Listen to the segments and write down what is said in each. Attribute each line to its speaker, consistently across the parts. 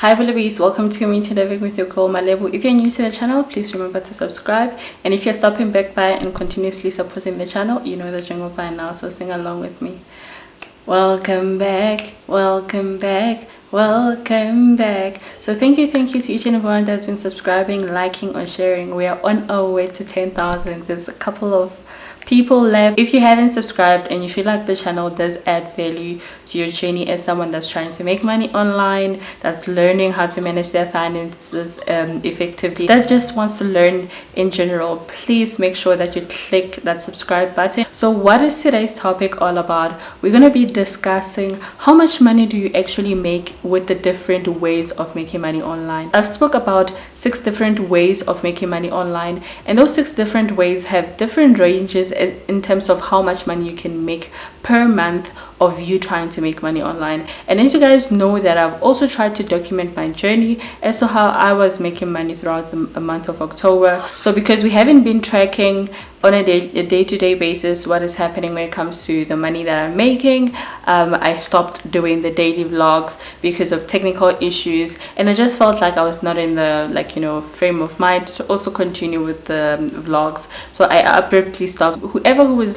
Speaker 1: Hi Bolovies, welcome to Community Living with your girl Malebu. If you're new to the channel, please remember to subscribe. And if you're stopping back by and continuously supporting the channel, you know the jingle by now, so sing along with me. Welcome back, welcome back, welcome back. So thank you to each and everyone that's been subscribing, liking or sharing. We are on our way to 10,000. There's a couple of people left. If you haven't subscribed and you feel like the channel does add value to your journey as someone that's trying to make money online, that's learning how to manage their finances effectively, that just wants to learn in general, please make sure that you click that subscribe button. So what is today's topic all about? We're going to be discussing how much money do you actually make with the different ways of making money online. I've spoke about 6 different ways of making money online, and those 6 different ways have different ranges in terms of how much money you can make per month of you trying to make money online. And as you guys know, that I've also tried to document my journey as to how I was making money throughout the month of October. So because we haven't been tracking on a day-to-day basis what is happening when it comes to the money that I'm making, I stopped doing the daily vlogs because of technical issues, and I just felt like I was not in the frame of mind to also continue with the vlogs. So I abruptly stopped. Whoever who was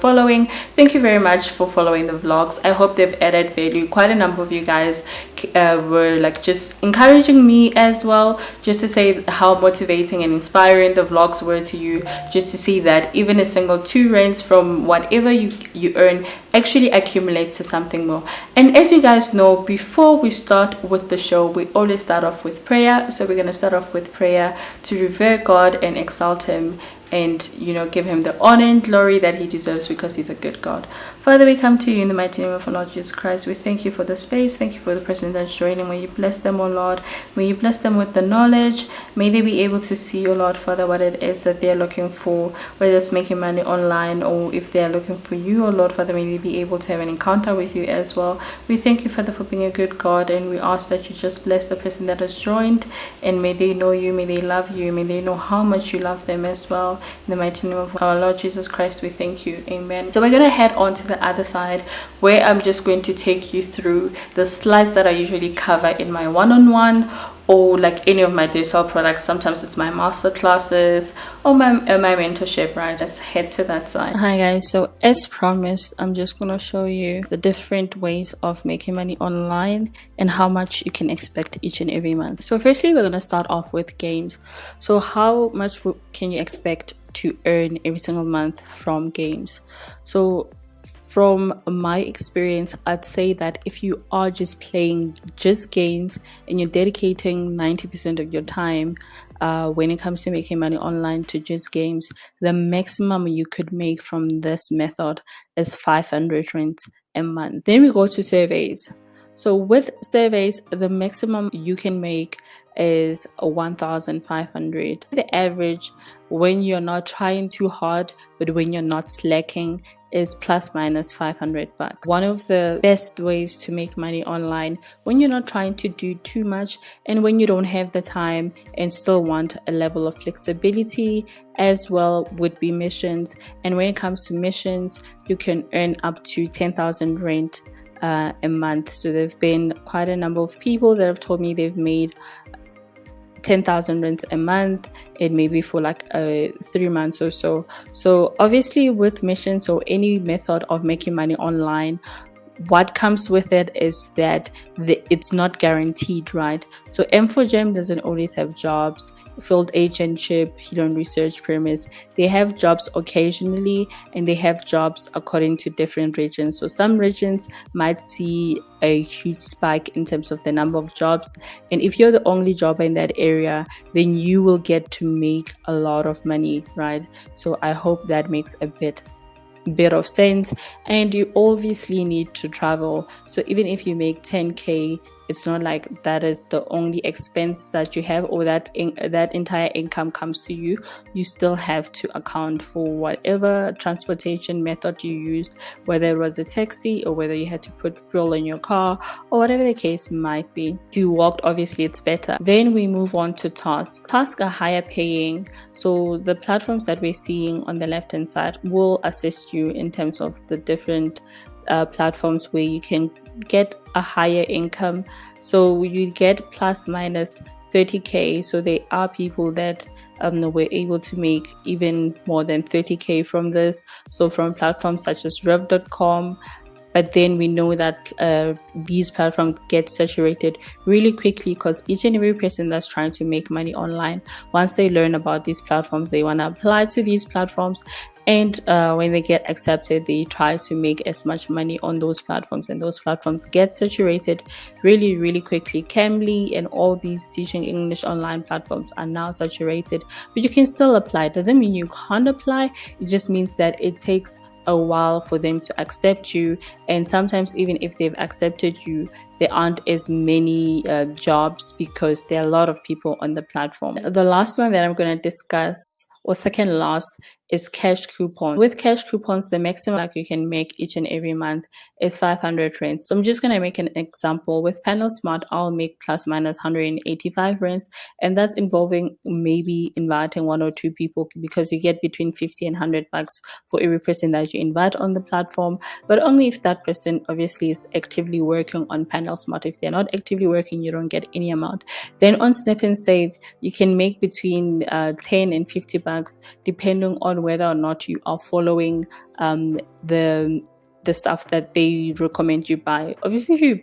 Speaker 1: following, thank you very much for following the vlogs. I hope they've added value. Quite a number of you guys were just encouraging me as well, just to say how motivating and inspiring the vlogs were to you, just to see that even a single 2 rands from whatever you earn actually accumulates to something more. And as you guys know, before we start with the show, we always start off with prayer. So we're going to start off with prayer to revere God and exalt him, and give him the honor and glory that he deserves, because he's a good God. Father, we come to you in the mighty name of our Lord Jesus Christ. We thank you for the space. Thank you for the person that's joining. May you bless them, oh Lord. May you bless them with the knowledge. May they be able to see, oh Lord, Father, what it is that they're looking for, whether it's making money online or if they're looking for you, oh Lord, Father, may they be able to have an encounter with you as well. We thank you, Father, for being a good God, and we ask that you just bless the person that has joined, and may they know you, may they love you, may they know how much you love them as well. In the mighty name of our Lord Jesus Christ, we thank you. Amen. So we're going to head on to the other side, where I'm just going to take you through the slides that I usually cover in my one-on-one or any of my digital products. Sometimes it's my master classes or my mentorship, right? Let's head to that side. Hi guys, so as promised, I'm just going to show you the different ways of making money online and how much you can expect each and every month. So firstly, we're going to start off with games. So how much can you expect to earn every single month from games? So from my experience, I'd say that if you are just playing just games and you're dedicating 90% of your time when it comes to making money online to just games, the maximum you could make from this method is 500 rands a month. Then we go to surveys. So with surveys, the maximum you can make is 1,500. The average, when you're not trying too hard but when you're not slacking, is plus minus 500 bucks. One of the best ways to make money online when you're not trying to do too much and when you don't have the time and still want a level of flexibility as well would be missions. And when it comes to missions, you can earn up to 10,000 rand a month. So there've been quite a number of people that have told me they've made 10,000 rands a month, and maybe for 3 months or so. So obviously with missions or any method of making money online, what comes with it is that it's not guaranteed, right? So M4Gem doesn't always have jobs. Field agentship, hidden research premise, they have jobs occasionally, and they have jobs according to different regions. So some regions might see a huge spike in terms of the number of jobs, and if you're the only job in that area, then you will get to make a lot of money, right? So I hope that makes a bit of sense. And you obviously need to travel. So even if you make 10k, it's not like that is the only expense that you have, or that entire income comes to you. You still have to account for whatever transportation method you used, whether it was a taxi or whether you had to put fuel in your car or whatever the case might be. If you walked, obviously it's better. Then we move on to tasks. Tasks are higher paying. So the platforms that we're seeing on the left hand side will assist you in terms of the different platforms where you can get a higher income. So you get plus minus 30k. So there are people that were able to make even more than 30k from this. So from platforms such as rev.com. But then we know that these platforms get saturated really quickly, because each and every person that's trying to make money online, once they learn about these platforms, they want to apply to these platforms. And when they get accepted, they try to make as much money on those platforms, and those platforms get saturated really, really quickly. Cambly and all these teaching English online platforms are now saturated, but you can still apply. It doesn't mean you can't apply. It just means that it takes a while for them to accept you, and sometimes even if they've accepted you, there aren't as many jobs, because there are a lot of people on the platform. The last one that I'm going to discuss, or second last, is cash coupons. With cash coupons, the maximum like you can make each and every month is 500 rands. So I'm just going to make an example. With Panel Smart, I'll make plus minus 185 rands, and that's involving maybe inviting 1 or 2 people, because you get between 50 and 100 bucks for every person that you invite on the platform, but only if that person obviously is actively working on Panel Smart. If they're not actively working, you don't get any amount. Then on Snip and Save, you can make between 10 and 50 bucks, depending on whether or not you are following the stuff that they recommend you buy. Obviously, if you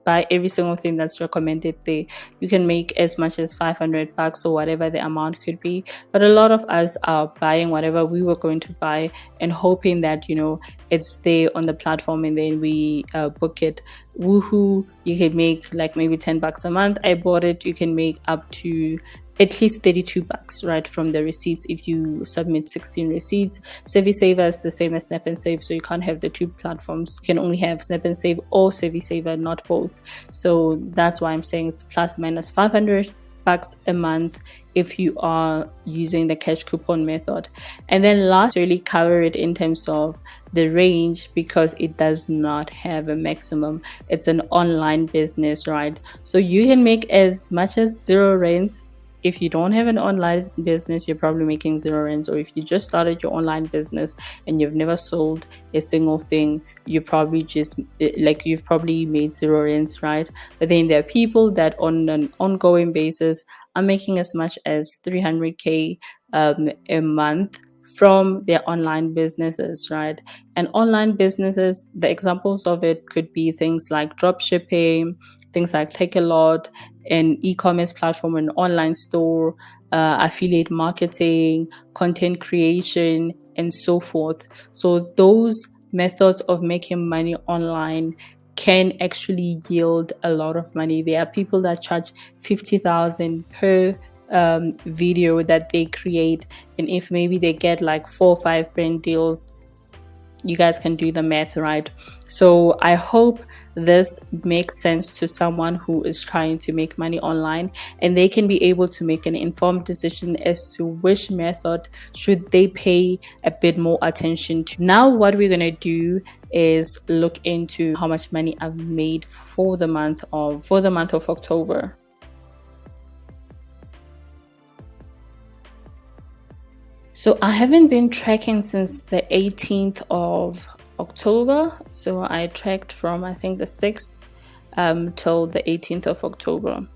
Speaker 1: buy every single thing that's recommended there, you can make as much as 500 bucks or whatever the amount could be. But a lot of us are buying whatever we were going to buy and hoping that, you know, it's there on the platform, and then we book it. Woohoo, you can make like maybe 10 bucks a month. I bought it. You can make up to at least 32 bucks, right, from the receipts if you submit 16 receipts. SavvySaver is the same as Snap and Save, so you can't have the two platforms. You can only have Snap and Save or SavvySaver, not both. So that's why I'm saying it's plus minus 500 bucks a month if you are using the cash coupon method. And then last, really cover it in terms of the range, because it does not have a maximum. It's an online business, right? So you can make as much as 0 rands. If you don't have an online business, you're probably making 0 rands. Or if you just started your online business and you've never sold a single thing, you probably just you've probably made 0 rands, right? But then there are people that on an ongoing basis are making as much as 300k a month from their online businesses, right? And online businesses, the examples of it could be things like drop shipping, things like Takealot, an e-commerce platform, an online store, affiliate marketing, content creation, and so forth. So those methods of making money online can actually yield a lot of money. There are people that charge 50,000 per video that they create, and if maybe they get like 4 or 5 brand deals, you guys can do the math, right? So I hope this makes sense to someone who is trying to make money online, and they can be able to make an informed decision as to which method should they pay a bit more attention to. Now what we're going to do is look into how much money I've made for the month of October. So I haven't been tracking since the 18th of October. So I tracked from, I think, the 6th till the 18th of October.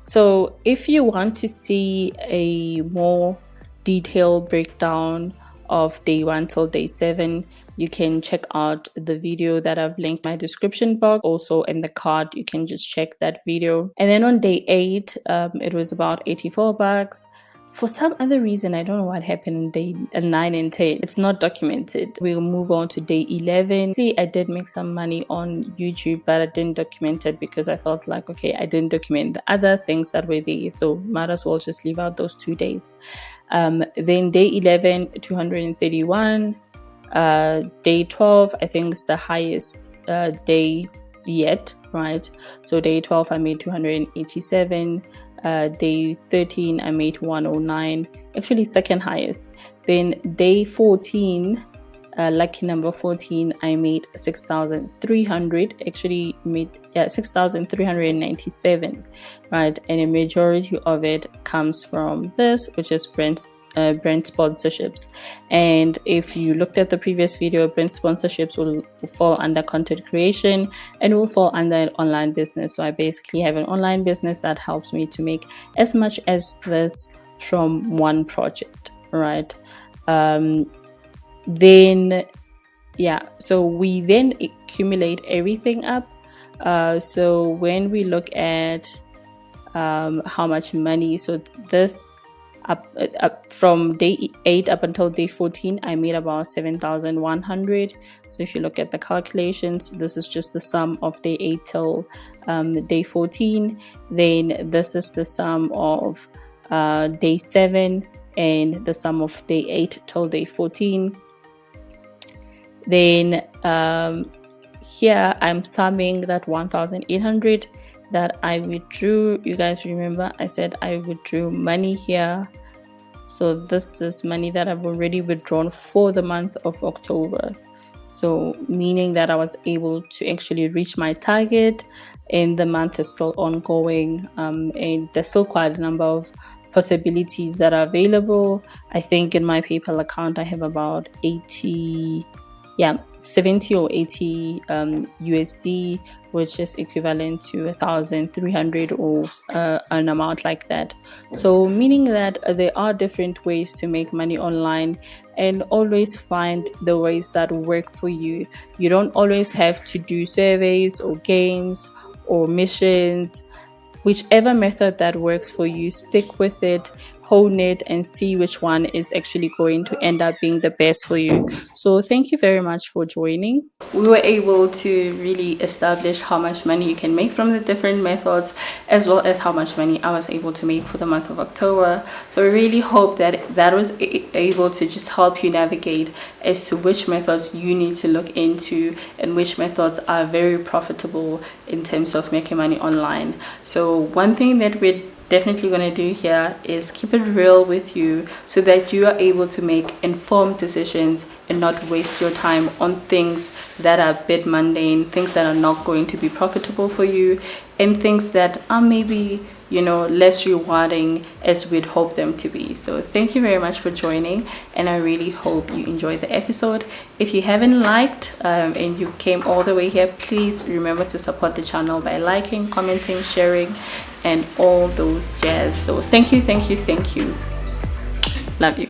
Speaker 1: So if you want to see a more detailed breakdown of day 1 till day 7, you can check out the video that I've linked in my description box. Also in the card, you can just check that video. And then on day 8, it was about 84 bucks. For some other reason, I don't know what happened in day 9 and 10. It's not documented. We'll move on to day 11. I did make some money on YouTube, but I didn't document it because I felt like, okay, I didn't document the other things that were there, so might as well just leave out those 2 days. Then day 11, 231. Day 12, I think is the highest day yet, right? So day 12, I made 287. Day 13, I made 109, actually second highest. Then day 14, lucky number 14, I made 6,300, actually made 6,397, right? And a majority of it comes from this, which is Brent brand sponsorships. And if you looked at the previous video, brand sponsorships will fall under content creation and will fall under an online business. So I basically have an online business that helps me to make as much as this from one project, right? Then yeah, so we then accumulate everything up. So when we look at how much money, so this up from day 8 up until day 14, I made about 7,100. So if you look at the calculations, this is just the sum of day 8 till day 14. Then this is the sum of day 7 and the sum of day 8 till day 14. Then here I'm summing that 1,800 that I withdrew. You guys remember I said I withdrew money here. So this is money that I've already withdrawn for the month of October. So meaning that I was able to actually reach my target, and the month is still ongoing, and there's still quite a number of possibilities that are available. I think in my PayPal account I have about 70 or 80 USD, which is equivalent to 1,300 or an amount like that. So meaning that there are different ways to make money online, and always find the ways that work for you. You don't always have to do surveys or games or missions. Whichever method that works for you, stick with it, hone it, and see which one is actually going to end up being the best for you. So thank you very much for joining. We were able to really establish how much money you can make from the different methods, as well as how much money I was able to make for the month of October. So I really hope that that was able to just help you navigate as to which methods you need to look into and which methods are very profitable in terms of making money online. So one thing that we're definitely going to do here is keep it real with you, so that you are able to make informed decisions and not waste your time on things that are a bit mundane, things that are not going to be profitable for you, and things that are maybe, you know, less rewarding as we'd hope them to be. So thank you very much for joining, and I really hope you enjoyed the episode. If you haven't liked and you came all the way here, please remember to support the channel by liking, commenting, sharing, and all those jazz. So thank you. Love you.